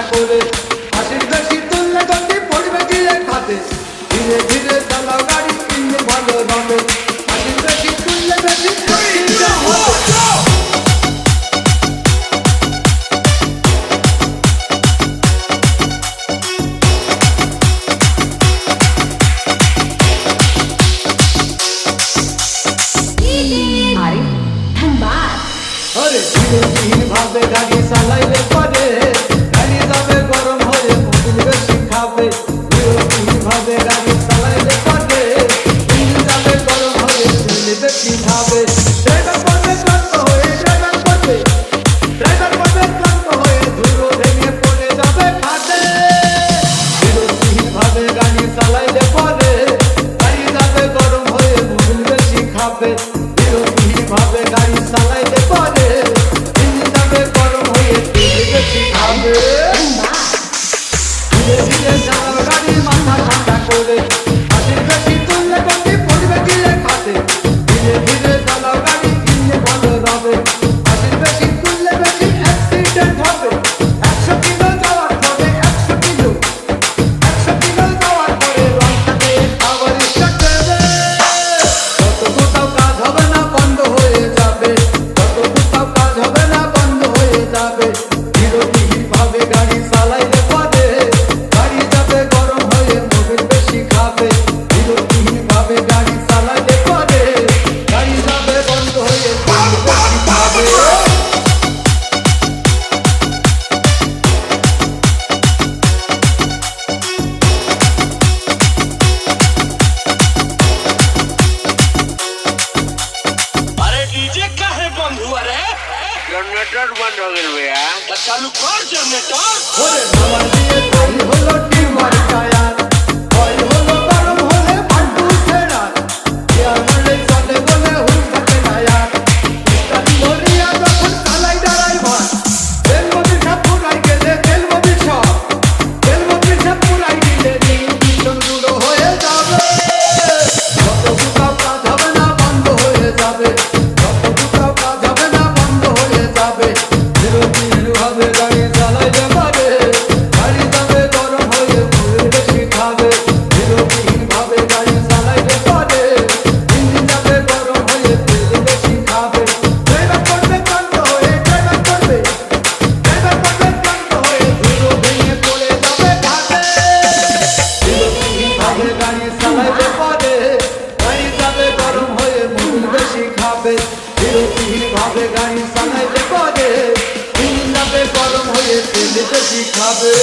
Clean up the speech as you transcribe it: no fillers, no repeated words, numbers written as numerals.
ঠান্ডা করে হাসির বেশি তুললে গতি পড়বে গিয়ে খাতে ধীরে ধীরে চালাও গাড়ি ইঞ্জিন ভালো হবে হাসির বেশি তুললে বেশি अरे धीरे धीरे भावे गाड़ी चालाइले परे गाड़ी जाबे गरम हये मोबिल बेशी खाबे धीरे धीरे भावे गाड़ी चालाइले परे इंजिन जाबे गरम हये तेल बेशी खाबे ड्राइवर पड़बे क्लाন্ত हये ड्राइवर पड़बे क्लाন্ত हये धुलो भेঙে পড়ে যাবে খাদে ধীরে ধীরে ভাবে গাড়ি চালাইলে পরে গাড়ি যাবে গরম হয়ে মোবিল বেশি খাবে ধীরে ধীরে ভাবে গাড়ি চালাইলে পরে ধীরে ধীরে চালাও গাড়ি মাথা ঠান্ডা করে হাসির বেশি তুললে গতি পড়বে গিয়ে খাতে ধীরে ধীরে চালাও গাড়ি ইঞ্জিন ভালো হবে হাসির বেশি তুললে বেশি অ্যাক্সিডেন্ট হবে 100 কিলো যাওয়ার পরে 100 কিলো যাওয়ার পরে রংটাকে আবার স্টার্ট দেবে যত কোথাও কাজ হবে না বন্ধ হয়ে যাবে যত কোথাও কাজ হবে না বন্ধ হয়ে যাবে ধীরে ধীরে ভাবে গাড়ি চালাইলে পরে গাড়ি যাবে গরম হয়ে মোবিল বেশি খাবে ধীরে ধীরে ভাবে গাড়ি চালাইলে পরে গাড়ি যাবে বন্ধ হয়ে মোবিল বেশি খাবে अरे डीजे का है बंद हुआ रे जनरेटर बंद हो गया भैया तो चालू कर जनरेटर ওরে আমার দিয়ে তাই হলো টিমার টায়ার ওই হলো গরম হলে ভান্ডু ছেড়া ইয়ারলে চলে বলে হুল থাকে না यार স্টার্ট করিয়া যখন চালাই ড্রাইভার তেল মবিল সব পুরাই গেলে তেল মবিল সব পুরাই গেলে ইঞ্জিন গুলো হয়ে যাবে যত কোথাও কাজ হবে না বন্ধ হয়ে যাবে যত কোথাও কাজ হবে না বন্ধ হয়ে যাবে ধীরে ধীরে ভাবে গাড়ি চালাইলে পারে গাড়ি যাবে গরম হয়ে মোবিল বেশি খাবে ধীরে ধীরে ভাবে গাড়ি চালাইলে পারে ইঞ্জিন যাবে গরম হয়ে তেল বেশি খাবে ড্রাইভার পড়বে ক্লান্ত হয়ে ধুলো ভেঙে পড়ে যাবে ঘাটে ধীরে ধীরে ভাবে গাড়ি চালাইলে পারে গাড়ি যাবে গরম হয়ে মোবিল বেশি খাবে ধীরে ধীরে ভাবে গাড়ি চালাইলে পারে ইঞ্জিন যাবে গরম হয়ে তেল বেশি খাবে